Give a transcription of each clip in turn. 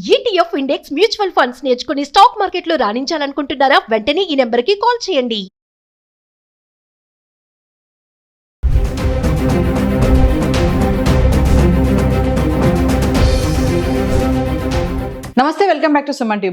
ETF index mutual funds నేర్చుకుని stock మార్కెట్లో రాణించాలనుకుంటున్నారా? వెంటనే ఈ నెంబర్కి కాల్ చేయండి. నమస్తే, welcome back to Suman TV.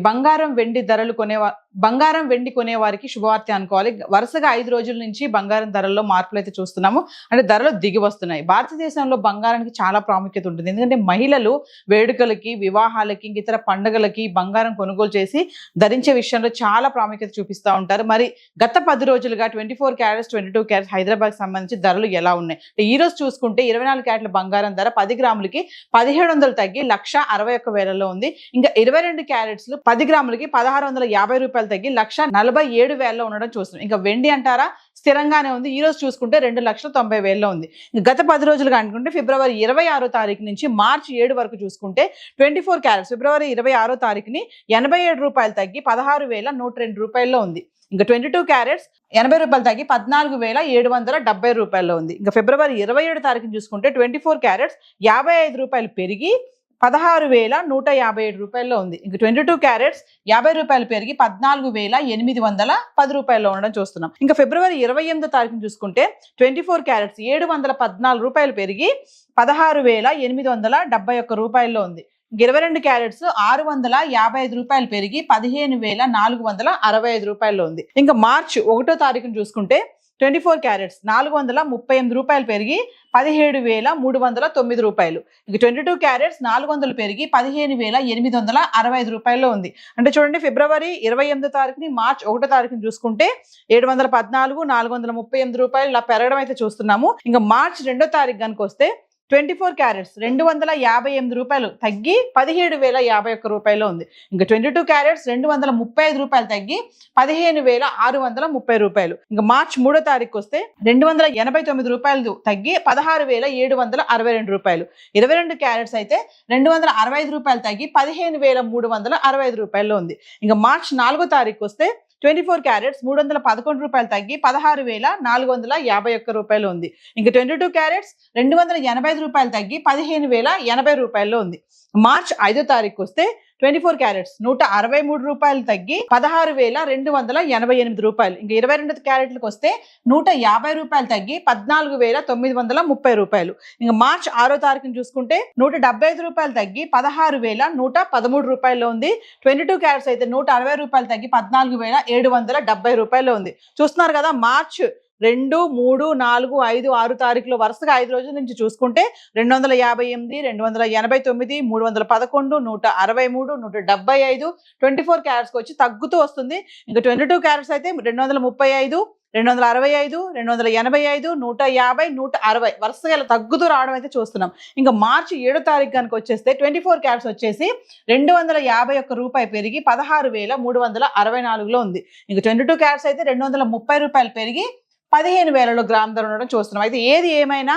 బంగారం వెండి కొనే వారికి శుభవార్త అనుకోవాలి. వరుసగా 5 రోజుల నుంచి బంగారం ధరల్లో మార్పులు అయితే చూస్తున్నాము. అంటే ధరలు దిగి వస్తున్నాయి. భారతదేశంలో బంగారానికి చాలా ప్రాముఖ్యత ఉంటుంది. ఎందుకంటే మహిళలు వేడుకలకి, వివాహాలకి, ఇతర పండుగలకి బంగారం కొనుగోలు చేసి ధరించే విషయంలో చాలా ప్రాముఖ్యత చూపిస్తూ ఉంటారు. మరి గత 10 రోజులుగా 24 క్యారెట్స్, 22 క్యారెట్స్ హైదరాబాద్ సంబంధించి ధరలు ఎలా ఉన్నాయి? ఈ రోజు చూసుకుంటే 24 క్యారెట్ల బంగారం ధర 10 గ్రాములకి 1700 తగ్గి 1,61,000లో ఉంది. ఇంకా 22 క్యారెట్స్ 10 గ్రాములకి 1,650 రూపాయలు తగ్గి 1,47,000లో ఉండడం చూస్తున్నాం. ఇంకా వెండి అంటారా, స్థిరంగానే ఉంది. ఈ రోజు చూసుకుంటే 2,90,000లో ఉంది. గత 10 రోజులుగా అనుకుంటే ఫిబ్రవరి 26వ తారీఖు నుంచి మార్చి 7 వరకు చూసుకుంటే 24 క్యారెట్స్ ఫిబ్రవరి 26వ తారీఖుని 87 రూపాయలు తగ్గి 16,102 రూపాయల్లో ఉంది. ఇంకా 22 క్యారెట్స్ 80 రూపాయలు తగ్గి 14,770 రూపాయల్లో ఉంది. ఇంకా ఫిబ్రవరి 27 తారీఖుని చూసుకుంటే 24 క్యారెట్స్ 55 రూపాయలు పెరిగి 16,157 రూపాయల్లో ఉంది. ఇంక 22 క్యారెట్స్ 50 రూపాయలు పెరిగి 14,810 రూపాయల్లో ఉండడం చూస్తున్నాం. ఇంకా ఫిబ్రవరి 28వ తారీఖుని చూసుకుంటే 24 క్యారెట్స్ 714 రూపాయలు పెరిగి 16,871 రూపాయల్లో ఉంది. 22 క్యారెట్స్ 655 రూపాయలు పెరిగి 15,465 రూపాయల్లో ఉంది. ఇంకా మార్చి 1వ తారీఖుని చూసుకుంటే 24 క్యారెట్స్ 438 రూపాయలు పెరిగి 17,309 రూపాయలు. ఇక 22 క్యారెట్స్ 400 పెరిగి 15,865 రూపాయల్లో ఉంది. అంటే చూడండి, ఫిబ్రవరి 28వ తారీఖుని మార్చి 1వ తారీఖుని చూసుకుంటే 714, 438 రూపాయలు ఇలా పెరగడం అయితే చూస్తున్నాము. ఇంకా మార్చి 2వ తారీఖు కనుక వస్తే 24 క్యారెట్స్ 258 రూపాయలు తగ్గి 17,051 రూపాయలు ఉంది. ఇంకా 22 క్యారెట్స్ 235 రూపాయలు తగ్గి 15,630 రూపాయలు. ఇంకా మార్చి 3వ తారీఖు వస్తే 289 రూపాయలు తగ్గి 16,762 రూపాయలు. 22 క్యారెట్స్ అయితే 265 రూపాయలు తగ్గి 15,365 రూపాయలు ఉంది. ఇంకా మార్చి 4వ తారీఖు వస్తే 24 క్యారెట్స్ 311 రూపాయలు తగ్గి 16,451 రూపాయలు ఉంది. ఇంకా 22 క్యారెట్స్ 285 రూపాయలు తగ్గి 15,080 రూపాయల్లో ఉంది. మార్చ్ 5వ తారీఖు వస్తే 24 క్యారెట్స్ 163 రూపాయలు తగ్గి 16,288 రూపాయలు. ఇంకా 22 క్యారెట్లకు వస్తే 150 రూపాయలు తగ్గి 14,930 రూపాయలు. ఇంకా మార్చ్ 6వ తారీఖుని చూసుకుంటే 175 రూపాయలు తగ్గి 16,113 రూపాయల్లో ఉంది. 22 క్యారెట్స్ అయితే 160 రూపాయలు తగ్గి 14,770 రూపాయల్లో ఉంది. చూస్తున్నారు కదా, మార్చ్ 2, 3, 4, 5, 6 తారీఖులో వరుసగా 5 రోజుల నుంచి చూసుకుంటే 258, 289, 311, 163, 175 24 క్యారెట్స్కి వచ్చి తగ్గుతూ వస్తుంది. ఇంకా 22 క్యారెట్స్ అయితే 235, 265, 285, 150, 160 వరుసగా ఇలా తగ్గుతూ రావడం అయితే చూస్తున్నాం. ఇంకా మార్చి 7వ తారీఖు కనుక వచ్చేస్తే 24 క్యారెట్స్ వచ్చేసి 251 రూపాయి పెరిగి 16,364లో ఉంది. ఇంకా 22 క్యారెట్స్ అయితే 230 రూపాయలు పెరిగి 15,000లో గ్రామ్ ధర ఉండడం చూస్తున్నాం. అయితే ఏది ఏమైనా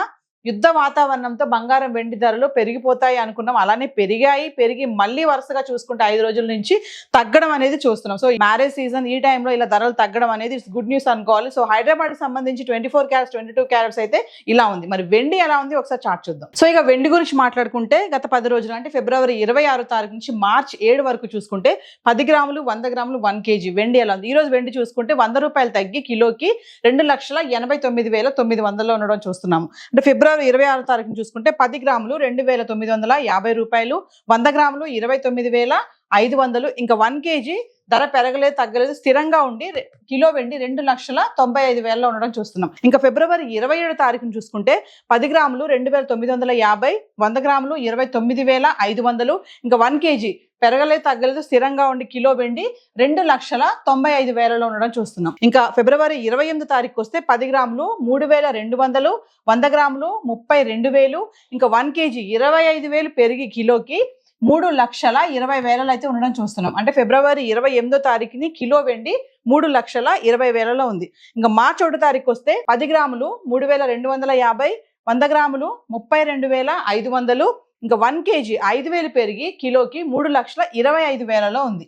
యుద్ధ వాతావరణంతో బంగారం వెండి ధరలు పెరిగిపోతాయి అనుకున్నాం. అలానే పెరిగి మళ్ళీ వరుసగా చూసుకుంటే 5 రోజుల నుంచి తగ్గడం అనేది చూస్తున్నాం. సో మ్యారేజ్ సీజన్ ఈ టైంలో ఇలా ధరలు తగ్గడం అనేది ఇట్స్ గుడ్ న్యూస్ అనుకోవాలి. సో హైదరాబాద్ సంబంధించి 24 క్యారెట్స్ 22 క్యారెట్స్ అయితే ఇలా ఉంది. మరి వెండి ఎలా ఉంది ఒకసారి చార్ట్ చూద్దాం. సో ఇక వెండి గురించి మాట్లాడుకుంటే గత 10 రోజులు అంటే ఫిబ్రవరి 26వ తారీఖు నుంచి మార్చి 7 వరకు చూసుకుంటే 10 గ్రాములు 100 గ్రాములు 1 kg వెండి ఎలా ఉంది? ఈ రోజు వెండి చూసుకుంటే 100 రూపాయలు తగ్గి కిలోకి 2,89,900లో ఉండడం చూస్తున్నాము. అంటే ఫిబ్రవరి 26వ తారీఖుని చూసుకుంటే 10 గ్రాములు 2,950 రూపాయలు, 100 గ్రాములు 29,500. ఇంకా 1 kg ధర పెరగలేదు తగ్గలేదు, స్థిరంగా ఉండి కిలో వెండి 2,95,000లో ఉండడం చూస్తున్నాం. ఇంకా ఫిబ్రవరి 27వ తారీఖుని చూసుకుంటే 10 గ్రాములు 2,950, 100 గ్రాములు 29,500. ఇంకా 1 kg పెరగలేదు తగ్గలేదు, స్థిరంగా ఉండి కిలో వెండి 2,95,000లో ఉండడం చూస్తున్నాం. ఇంకా ఫిబ్రవరి 28వ తారీఖు వస్తే 10 గ్రాములు 3,200, 100 గ్రాములు 32,000. ఇంకా 1 kg 25,000 పెరిగి కిలోకి 3,20,000 అయితే ఉండడం చూస్తున్నాం. అంటే ఫిబ్రవరి 28వ తారీఖుని కిలో వెండి 3,20,000లో ఉంది. ఇంకా మార్చి 1వ తారీఖు వస్తే 10 గ్రాములు 3,250, 100 గ్రాములు 32,500. ఇంకా 1 kg 5,000 పెరిగి కిలోకి 3,25,000లో ఉంది.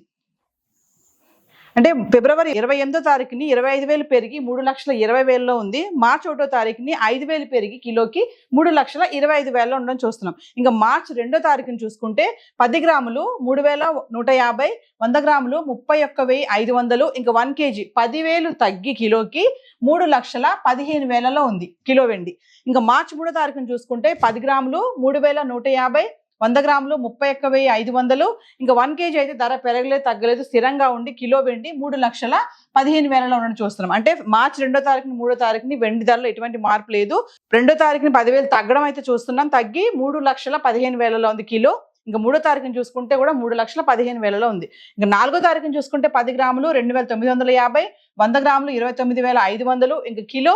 అంటే ఫిబ్రవరి 28వ తారీఖుని 25,000 పెరిగి 3,20,000లో ఉంది. మార్చి 1వ తారీఖుని 5,000 పెరిగి కిలోకి 3,25,000లో ఉండడం చూస్తున్నాం. ఇంకా మార్చి 2వ తారీఖుని చూసుకుంటే 10 గ్రాములు 3,150, 100 గ్రాములు 31,500, ఇంకా 1 kg 10,000 తగ్గి కిలోకి 3,15,000లో ఉంది కిలో వెండి. ఇంకా మార్చి 3వ తారీఖుని చూసుకుంటే 10 గ్రాములు 3,150, 100 గ్రాములు 31,500, ఇంకా 1 kg అయితే ధర పెరగలేదు తగ్గలేదు స్థిరంగా ఉండి కిలో వెండి 3,15,000లో ఉండడం చూస్తున్నాం. అంటే మార్చి 2వ తారీఖుని 3వ తారీఖుని వెండి ధరలో ఎటువంటి మార్పు లేదు. 2వ తారీఖుని 10,000 తగ్గడం అయితే చూస్తున్నాం, తగ్గి 3,15,000లో ఉంది కిలో. ఇంకా 3వ తారీఖుని చూసుకుంటే కూడా 3,15,000లో ఉంది. ఇంకా 4వ తారీఖుని చూసుకుంటే 10 గ్రాములు 2,950, 100 గ్రాములు 29,500, ఇంకా కిలో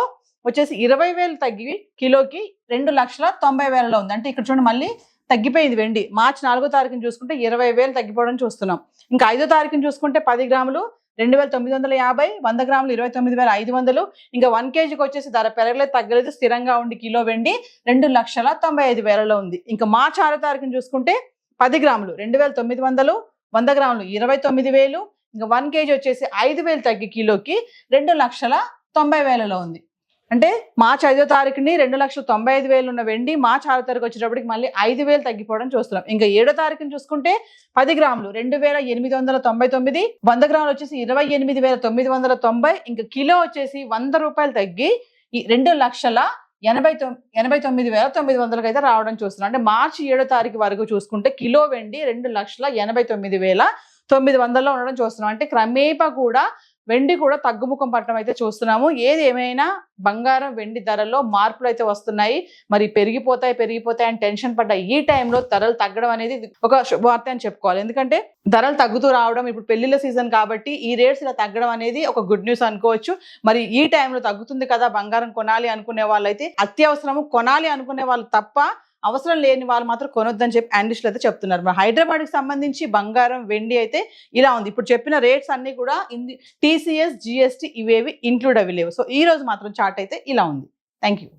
వచ్చేసి 20,000 తగ్గి కిలోకి 2,90,000లో ఉంది. అంటే ఇక్కడ చూడండి మళ్ళీ తగ్గిపోయింది వెండి. మార్చి 4వ తారీఖుని చూసుకుంటే 20,000 తగ్గిపోవడం చూస్తున్నాం. ఇంకా 5వ తారీఖుని చూసుకుంటే 10 గ్రాములు 2,950, 100 గ్రాములు 29,500, ఇంకా 1 kgకి వచ్చేసి ధర పెరగలేదు తగ్గలేదు స్థిరంగా ఉండి కిలో వెండి 2,95,000లో ఉంది. ఇంకా మార్చి 6వ తారీఖుని చూసుకుంటే 10 గ్రాములు 2,900, 100 గ్రాములు 29,000, ఇంకా 1 kg వచ్చేసి 5,000 తగ్గి కిలోకి 2,90,000లో ఉంది. అంటే మార్చి 5వ తారీఖుని 2,95,000 ఉన్న వెండి మార్చి 6వ తారీఖు వచ్చేటప్పటికి మళ్ళీ 5,000 తగ్గిపోవడం చూస్తున్నాం. ఇంకా 7వ తారీఖుని చూసుకుంటే 10 గ్రాములు 2,899, 100 గ్రాములు వచ్చేసి 28,990, ఇంకా కిలో వచ్చేసి 100 రూపాయలు తగ్గి 2,89,900 అయితే రావడం చూస్తున్నాం. అంటే మార్చి 7వ తారీఖు వరకు చూసుకుంటే కిలో వెండి 2,89,900లో ఉండడం చూస్తున్నాం. అంటే క్రమేపా కూడా వెండి కూడా తగ్గుముఖం పట్టడం అయితే చూస్తున్నాము. ఏది ఏమైనా బంగారం వెండి ధరల్లో మార్పులు అయితే వస్తున్నాయి. మరి పెరిగిపోతాయి అని టెన్షన్ పడ్డ ఈ టైంలో ధరలు తగ్గడం అనేది ఒక శుభవార్త అని చెప్పుకోవాలి. ఎందుకంటే ధరలు తగ్గుతూ రావడం, ఇప్పుడు పెళ్లిళ్ళ సీజన్ కాబట్టి ఈ రేట్స్ ఇలా తగ్గడం అనేది ఒక గుడ్ న్యూస్ అనుకోవచ్చు. మరి ఈ టైంలో తగ్గుతుంది కదా బంగారం కొనాలి అనుకునే వాళ్ళైతే అత్యవసరము, కొనాలి అనుకునే వాళ్ళు తప్ప అవసరం లేని వాళ్ళు మాత్రం కొనొద్దని చెప్పి అనలిస్టులు అయితే చెప్తున్నారు. మరి హైదరాబాద్కి సంబంధించి బంగారం వెండి అయితే ఇలా ఉంది. ఇప్పుడు చెప్పిన రేట్స్ అన్ని కూడా TCS GST ఇవేవి ఇంక్లూడ్ అవి లేవు. సో ఈ రోజు మాత్రం చార్ట్ అయితే ఇలా ఉంది. Thank you.